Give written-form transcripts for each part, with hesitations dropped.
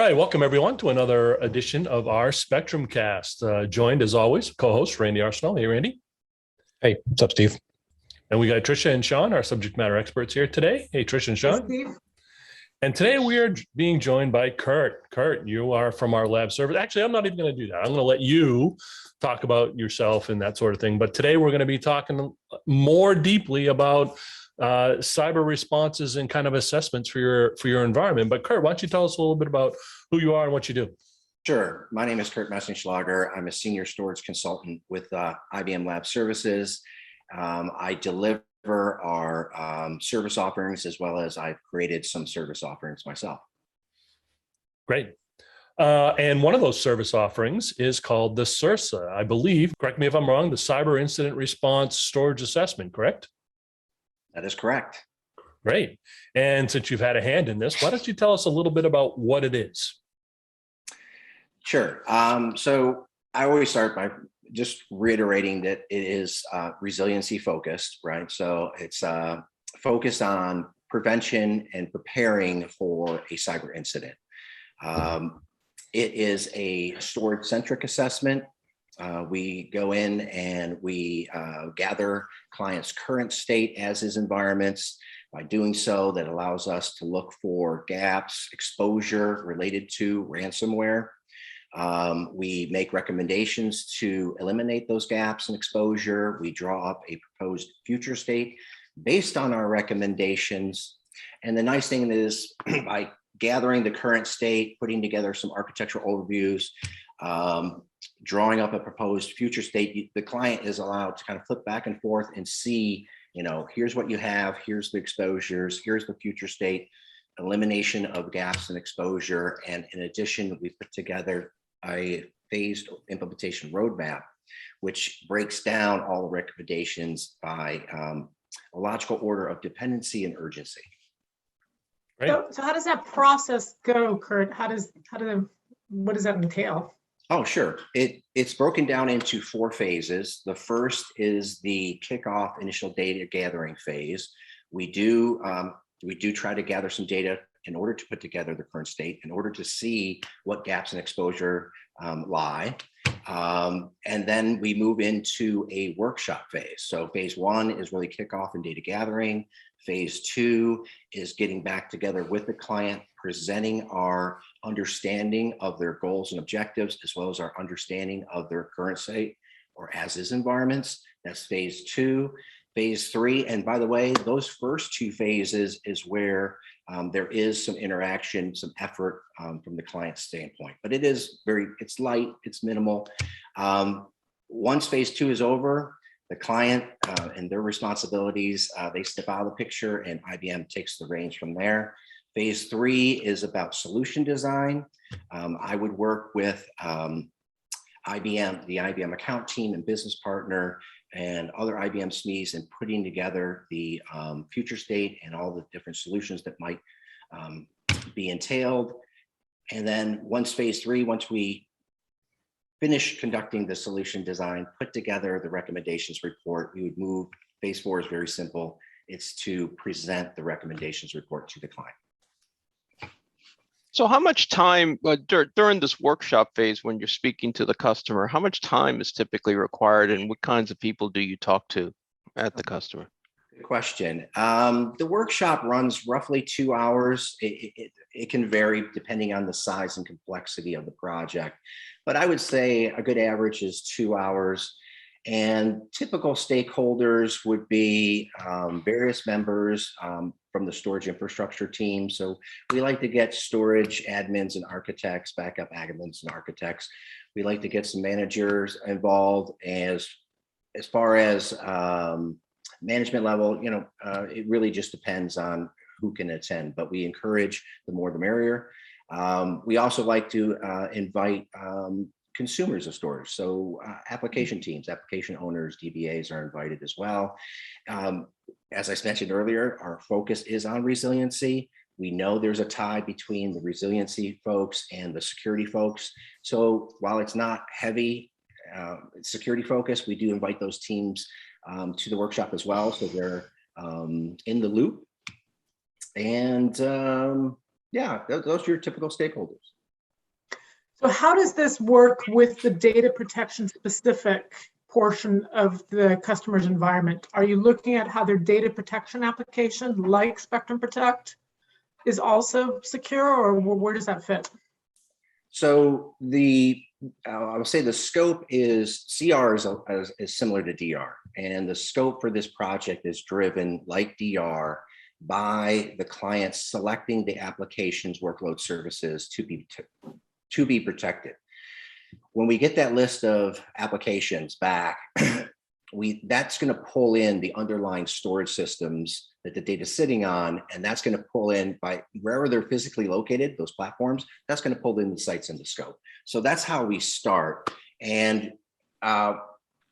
right, welcome everyone to another edition of our SpectrumCast. Joined as always, co-host Randy Arsenal. Hey, Randy. Hey, what's up, Steve? And we got Tricia and Sean, our subject matter experts here today. Hey, Tricia and Sean. Hey, Steve. And today we are being joined by Kurt. Kurt, you are from our lab service. Actually, I'm not even going to do that. I'm going to let you talk about yourself and that sort of thing. But today we're going to be talking more deeply about cyber responses and kind of assessments for your environment. But Kurt, why don't you tell us a little bit about who you are and what you do? Sure. My name is Kurt Messingschlager. I'm a senior storage consultant with IBM Lab Services. I deliver our service offerings, as well as I've created some service offerings myself. Great. And one of those service offerings is called the CIRSA, I believe, correct me if I'm wrong, the Cyber Incident Response Storage Assessment, correct? That is correct. Great. And since you've had a hand in this, why don't you tell us a little bit about what it is? Sure. So I always start by just reiterating that it is resiliency focused, right? So it's focused on prevention and preparing for a cyber incident. It is a storage centric assessment. We go in and we gather clients' current state as is environments. By doing so, that allows us to look for gaps, exposure related to ransomware. We make recommendations to eliminate those gaps and exposure. We draw up a proposed future state based on our recommendations. And the nice thing is, by gathering the current state, putting together some architectural overviews, drawing up a proposed future state, the client is allowed to kind of flip back and forth and see, here's what you have, here's the exposures, here's the future state, elimination of gaps and exposure. And in addition, we put together a phased implementation roadmap, which breaks down all the recommendations by a logical order of dependency and urgency. Right. So how does that process go, Kurt? What does that entail? Oh, sure. It's broken down into 4 phases. The first is the kickoff initial data gathering phase. We do try to gather some data in order to put together the current state, in order to see what gaps and exposure lie. And then we move into a workshop phase. So phase 1 is really kickoff and data gathering. Phase 2 is getting back together with the client, presenting our understanding of their goals and objectives, as well as our understanding of their current state or as is environments. That's phase 2. Phase 3, and by the way, those first 2 phases is where there is some interaction, some effort from the client's standpoint, but it's light, it's minimal. Once phase 2 is over, the client and their responsibilities, they step out of the picture and IBM takes the reins from there. Phase 3 is about solution design. I would work with IBM, the IBM account team and business partner, and other IBM SMEs in putting together the future state and all the different solutions that might be entailed. And then once we finish conducting the solution design, put together the recommendations report, we would move. Phase 4 is very simple. It's to present the recommendations report to the client. So how much time during this workshop phase, when you're speaking to the customer, how much time is typically required, and what kinds of people do you talk to at the customer? Good question. The workshop runs roughly 2 hours. It can vary depending on the size and complexity of the project, but I would say a good average is 2 hours. And typical stakeholders would be various members from the storage infrastructure team. So we like to get storage admins and architects, backup admins and architects. We like to get some managers involved. As far as management level, it really just depends on who can attend, but we encourage the more the merrier. We also like to invite consumers of storage. So application teams, application owners, DBAs are invited as well. As I mentioned earlier, our focus is on resiliency. We know there's a tie between the resiliency folks and the security folks. So while it's not heavy security focus, we do invite those teams to the workshop as well. So they're in the loop. And yeah, those are your typical stakeholders. So how does this work with the data protection specific portion of the customer's environment? Are you looking at how their data protection application, like Spectrum Protect, is also secure, or where does that fit? So I would say the scope is CR is similar to DR, and the scope for this project is driven like DR by the client selecting the applications, workload, services to be protected. When we get that list of applications back, that's going to pull in the underlying storage systems that the data is sitting on, and that's going to pull in by wherever they're physically located, those platforms, that's going to pull in the sites into scope. So that's how we start. And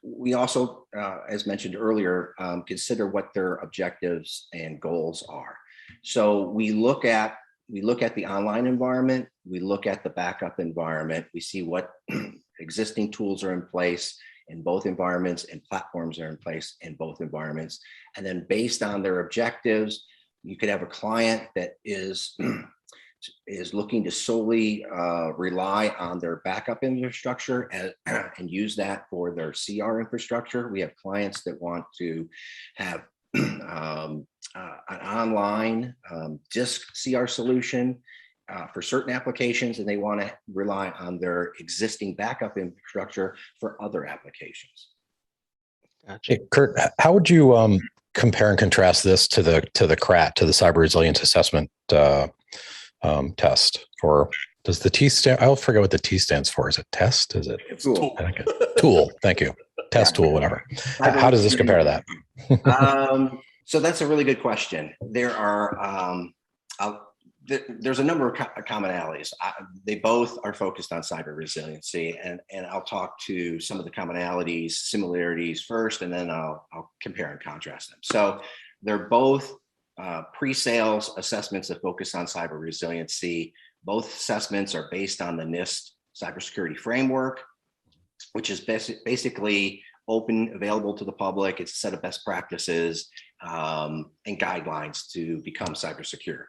we also, as mentioned earlier, consider what their objectives and goals are. So we look at the online environment, we look at the backup environment, we see what existing tools are in place in both environments and platforms are in place in both environments. And then based on their objectives, you could have a client that is looking to solely rely on their backup infrastructure and use that for their CR infrastructure. We have clients that want to have an online disk CR solution for certain applications, and they want to rely on their existing backup infrastructure for other applications. Gotcha. Hey, Kurt, how would you compare and contrast this to the CRAT, to the Cyber Resilience Assessment test? Or does the T stand? I forget what the T stands for. Is it test? Is it Tool? Tool? Thank you. Test tool, whatever. How does this compare to that? So that's a really good question. There are there's a number of commonalities. They both are focused on cyber resiliency, and I'll talk to some of the commonalities, similarities first, and then I'll compare and contrast them. So they're both pre-sales assessments that focus on cyber resiliency. Both assessments are based on the NIST cybersecurity framework, which is basically open, available to the public. It's a set of best practices and guidelines to become cyber secure.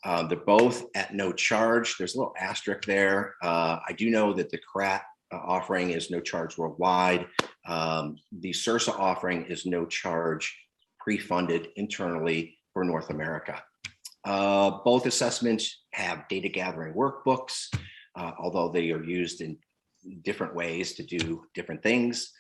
They're both at no charge. There's a little asterisk there. I do know that the CRAT offering is no charge worldwide. The CIRSA offering is no charge, pre-funded internally for North America. Both assessments have data gathering workbooks, although they are used in different ways to do different things.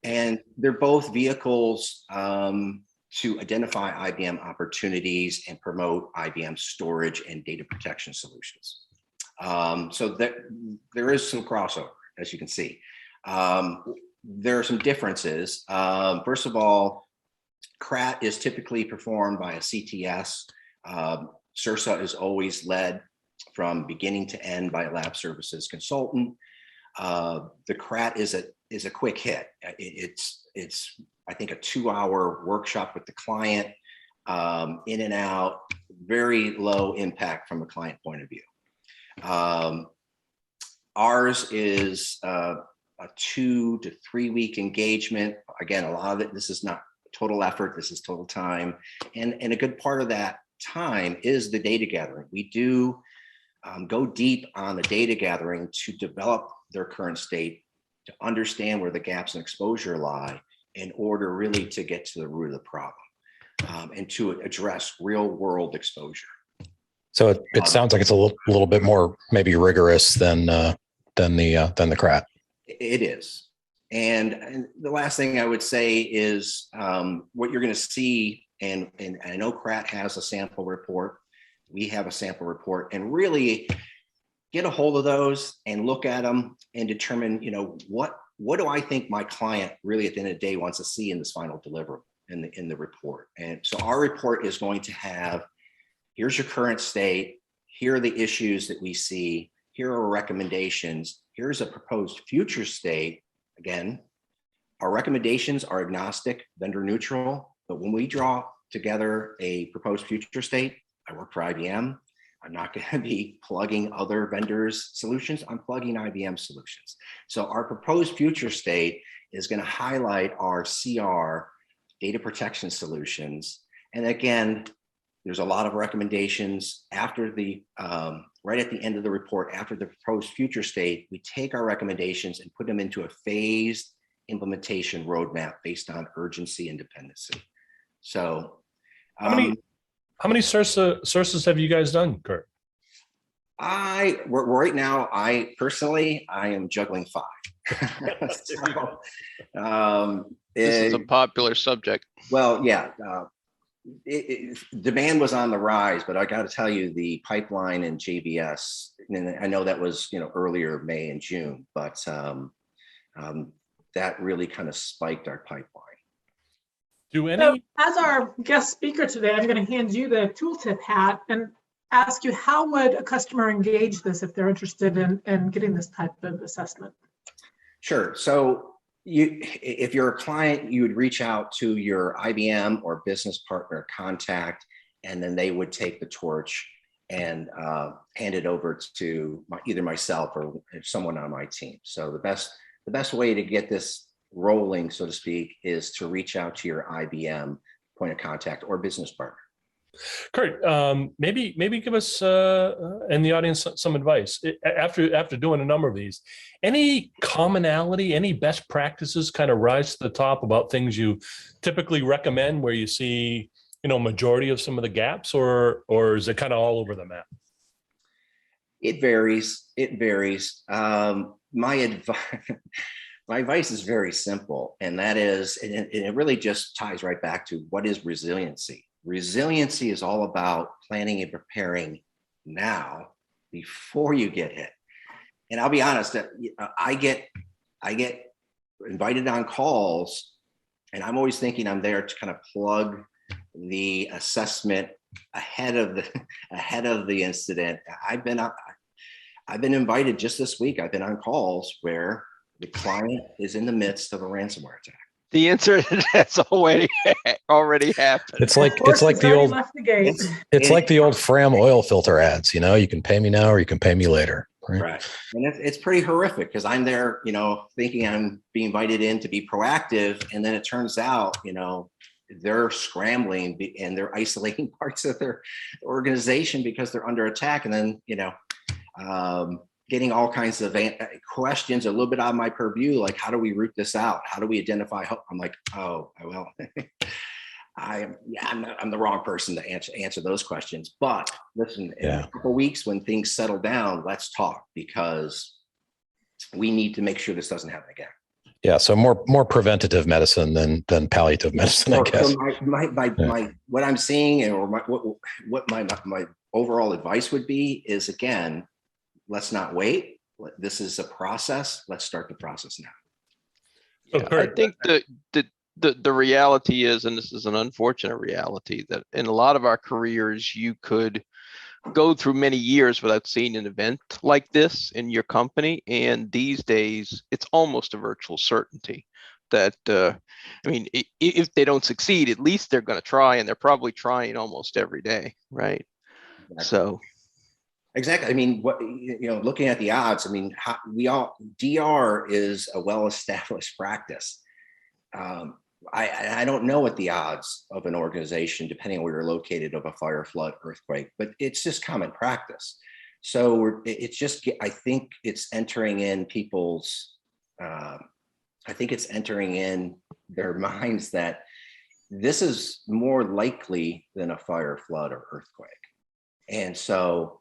And they're both vehicles to identify IBM opportunities and promote IBM storage and data protection solutions. So there is some crossover, as you can see. There are some differences. First of all, CRAT is typically performed by a CTS. CIRSA is always led from beginning to end by a lab services consultant. The CRAT is a quick hit. It's I think a 2-hour workshop with the client, in and out, very low impact from a client point of view. Ours is a 2 to 3 week engagement. Again, a lot of it, this is not total effort, this is total time. And a good part of that time is the data gathering. We do go deep on the data gathering to develop their current state, to understand where the gaps and exposure lie in order really to get to the root of the problem and to address real world exposure. So it sounds like it's a little bit more maybe rigorous than the CRAT. It is. And the last thing I would say is what you're going to see, and I know CRAT has a sample report. We have a sample report, and really get a hold of those and look at them and determine, what do I think my client really at the end of the day wants to see in this final deliverable in the report. And so our report is going to have, here's your current state, here are the issues that we see, here are recommendations, here's a proposed future state. Again, our recommendations are agnostic, vendor neutral, but when we draw together a proposed future state, I work for IBM. I'm not going to be plugging other vendors' solutions. I'm plugging IBM solutions. So our proposed future state is going to highlight our CR data protection solutions. And again, there's a lot of recommendations after the right at the end of the report, after the proposed future state, we take our recommendations and put them into a phased implementation roadmap based on urgency and dependency. So how many CIRSAs have you guys done, Kurt? Right now, I am juggling 5. So, This is a popular subject. well, yeah, demand was on the rise, but I got to tell you, the pipeline in JBS, and I know that was, earlier May and June, but that really kind of spiked our pipeline. So as our guest speaker today, I'm going to hand you the tooltip hat and ask you, how would a customer engage this if they're interested in getting this type of assessment? Sure. So if you're a client, you would reach out to your IBM or business partner contact, and then they would take the torch and hand it over to either myself or someone on my team. So the best way to get this rolling, so to speak, is to reach out to your IBM point of contact or business partner. Kurt, maybe give us and the audience some advice after doing a number of these. Any commonality, any best practices kind of rise to the top about things you typically recommend where you see, majority of some of the gaps, or is it kind of all over the map? It varies. My advice is very simple, and that is, and it really just ties right back to what is resiliency. Resiliency is all about planning and preparing now before you get hit. And I'll be honest, that I get invited on calls, and I'm always thinking I'm there to kind of plug the assessment ahead of the incident. I've been invited just this week. I've been on calls where the client is in the midst of a ransomware attack. The answer that's already happened. It's like the old Fram oil filter ads. You can pay me now or you can pay me later. Right. And it's pretty horrific because I'm there, thinking I'm being invited in to be proactive, and then it turns out, they're scrambling and they're isolating parts of their organization because they're under attack, and then getting all kinds of questions a little bit out of my purview, like, how do we root this out? How do we identify? I'm like, oh, well, I'm the wrong person to answer those questions. But listen, in a couple of weeks when things settle down, let's talk, because we need to make sure this doesn't happen again. Yeah, so more preventative medicine than palliative medicine, I guess. So my what I'm seeing, or what my overall advice would be is, again, let's not wait. This is a process. Let's start the process now. Yeah, I think the reality is, and this is an unfortunate reality, that in a lot of our careers, you could go through many years without seeing an event like this in your company. And these days, it's almost a virtual certainty that, if they don't succeed, at least they're going to try, and they're probably trying almost every day, right? Exactly. So. Exactly. Looking at the odds, DR is a well-established practice. I don't know what the odds of an organization, depending on where you're located, of a fire, flood, earthquake, but it's just common practice. So I think it's entering in people's, entering in their minds that this is more likely than a fire, flood, or earthquake. And so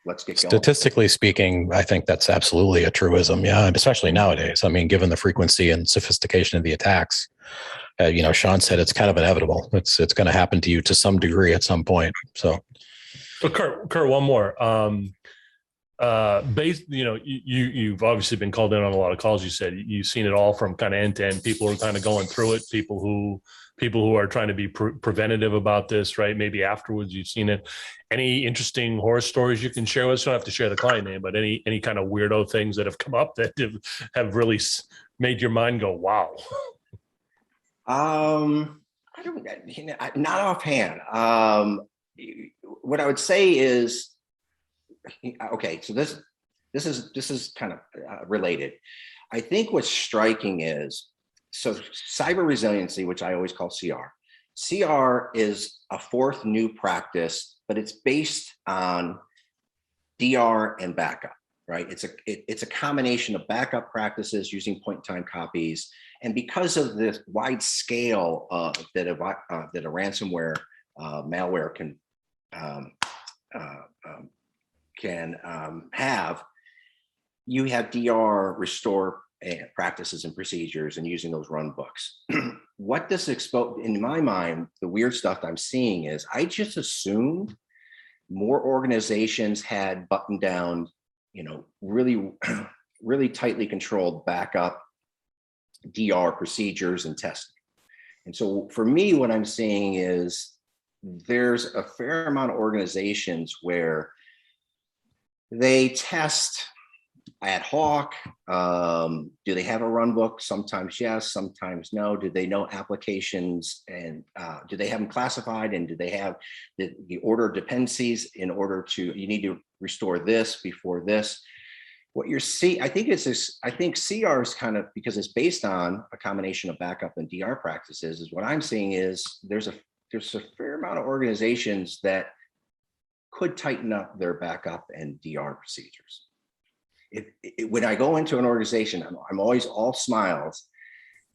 let's get going. Statistically speaking, I think that's absolutely a truism. Yeah, especially nowadays. Given the frequency and sophistication of the attacks, Sean said it's kind of inevitable. It's going to happen to you to some degree at some point. So Kurt, one more. You've obviously been called in on a lot of calls. You said you've seen it all from kind of end to end. People are kind of going through it. People who are trying to be preventative about this, right? Maybe afterwards you've seen it. Any interesting horror stories you can share with us? You don't have to share the client name, but any kind of weirdo things that have come up that have really made your mind go, wow. I don't, not offhand. What I would say is, okay, so this is kind of related. I think what's striking is, so cyber resiliency, which I always call CR. CR is a fourth new practice, but it's based on DR and backup, right? It's a combination of backup practices using point-in-time copies, and because of this wide scale that a ransomware malware can have, you have DR restore practices and procedures and using those run books. What this exposed, in my mind, the weird stuff I'm seeing is I just assumed more organizations had buttoned down, really, really tightly controlled backup DR procedures and testing. And so for me, what I'm seeing is there's a fair amount of organizations where they test ad hoc. Do they have a run book? Sometimes yes, sometimes no. Do they know applications, and do they have them classified? And do they have the order of dependencies in order to, you need to restore this before this? What you're seeing, I think CR is kind of, because it's based on a combination of backup and DR practices, is what I'm seeing is there's a fair amount of organizations that could tighten up their backup and DR procedures. When I go into an organization, I'm always all smiles.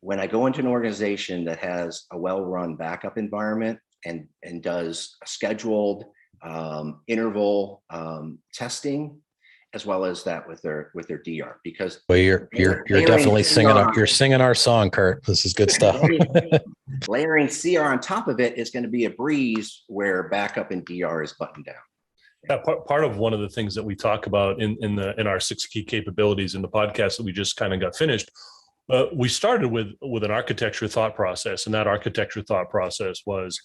When I go into an organization that has a well-run backup environment and does a scheduled interval testing, as well as that with their DR, because you're definitely singing our song, Kurt. This is good stuff. Layering CR on top of it is going to be a breeze where backup and DR is buttoned down. Yeah, part of one of the things that we talk about in our 6 key capabilities in the podcast that we just kind of got finished, we started with an architecture thought process, and that architecture thought process was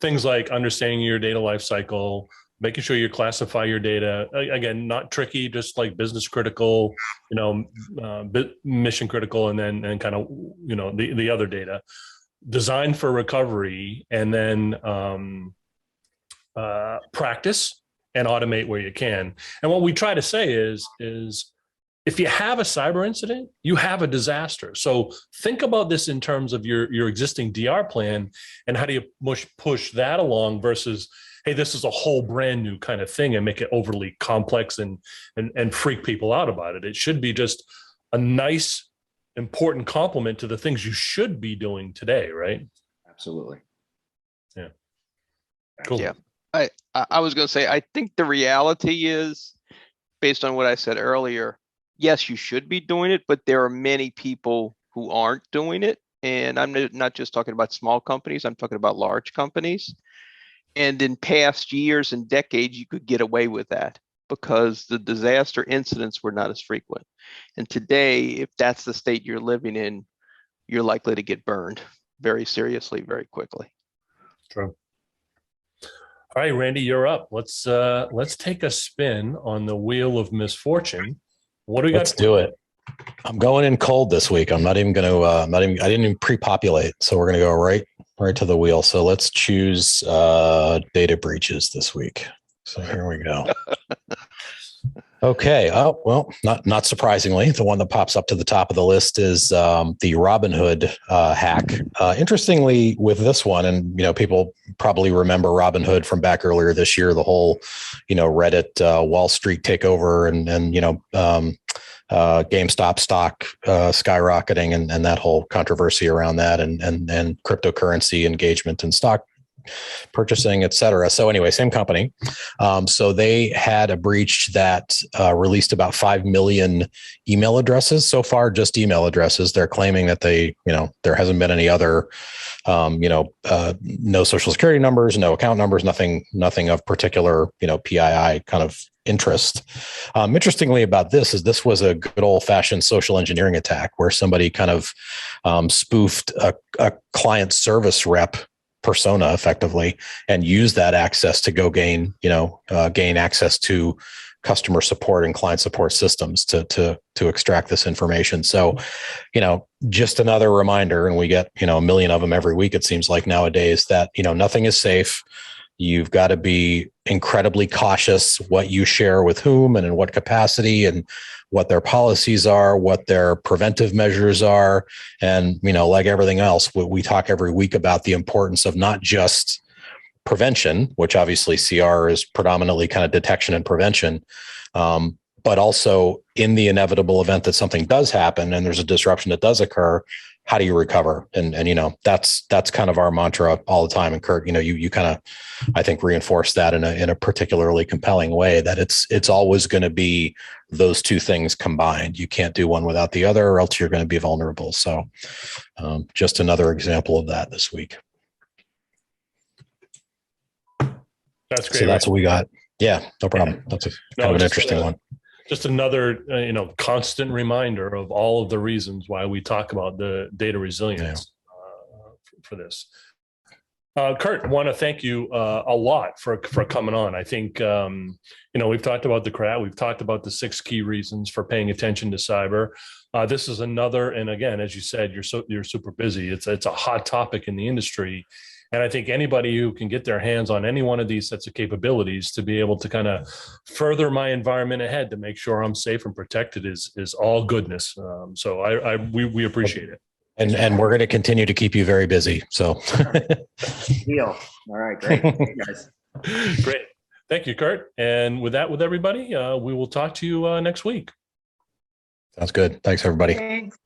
things like understanding your data lifecycle, making sure you classify your data. Again, not tricky, just like business critical, mission critical, and then kind of the other data. Design for recovery, and then practice and automate where you can. And what we try to say is if you have a cyber incident, you have a disaster. So think about this in terms of your existing DR plan, and how do you push that along versus, hey, this is a whole brand new kind of thing, and make it overly complex and freak people out about it. It should be just a nice, important complement to the things you should be doing today, right? Absolutely. Yeah. Cool. Yeah. I was going to say, I think the reality is, based on what I said earlier, yes, you should be doing it, but there are many people who aren't doing it. And I'm not just talking about small companies, I'm talking about large companies. And in past years and decades, you could get away with that because the disaster incidents were not as frequent. And today, if that's the state you're living in, you're likely to get burned very seriously, very quickly. True. All right, Randy, you're up. Let's take a spin on the wheel of misfortune. What do we got? Let's do it. I'm going in cold this week. I'm not even going to. I didn't even pre-populate, so we're going to go right to the wheel. So let's choose data breaches this week. So here we go. Okay. Oh, well, not surprisingly, the one that pops up to the top of the list is the Robinhood hack. Interestingly, with this one, and people probably remember Robinhood from back earlier this year, the whole Reddit Wall Street takeover, and GameStop stock skyrocketing, and that whole controversy around that, and cryptocurrency engagement and stock purchasing, et cetera. So anyway, same company. So they had a breach that released about 5 million email addresses so far, just email addresses. They're claiming that there hasn't been any other, no social security numbers, no account numbers, nothing of particular, PII kind of interest. Interestingly about this was a good old fashioned social engineering attack where somebody kind of spoofed a client service rep persona effectively and use that access to go gain access to customer support and client support systems to extract this information. So, just another reminder, and we get, a million of them every week, it seems like nowadays, that, nothing is safe. You've got to be incredibly cautious what you share with whom and in what capacity, and what their policies are, what their preventive measures are. And, like everything else, we talk every week about the importance of not just prevention, which obviously CR is predominantly kind of detection and prevention. But also in the inevitable event that something does happen and there's a disruption that does occur, how do you recover? And that's kind of our mantra all the time. And Kurt, you kind of, I think, reinforce that in a particularly compelling way, that it's always going to be those two things combined. You can't do one without the other, or else you're going to be vulnerable. So just another example of that this week. That's great. So that's what we got. Yeah, no problem. That's kind of an interesting one. Just another, constant reminder of all of the reasons why we talk about the data resilience for this. Kurt, want to thank you a lot for coming on. I think, we've talked about the CRAT, we've talked about the 6 key reasons for paying attention to cyber. This is another, and again, as you said, you're super busy. It's a hot topic in the industry. And I think anybody who can get their hands on any one of these sets of capabilities to be able to kind of further my environment ahead to make sure I'm safe and protected is all goodness. So we appreciate it. And we're going to continue to keep you very busy. So Deal. All right, great. Hey, guys. Great. Thank you, Kurt. And with everybody, we will talk to you next week. Sounds good. Thanks, everybody. Thanks.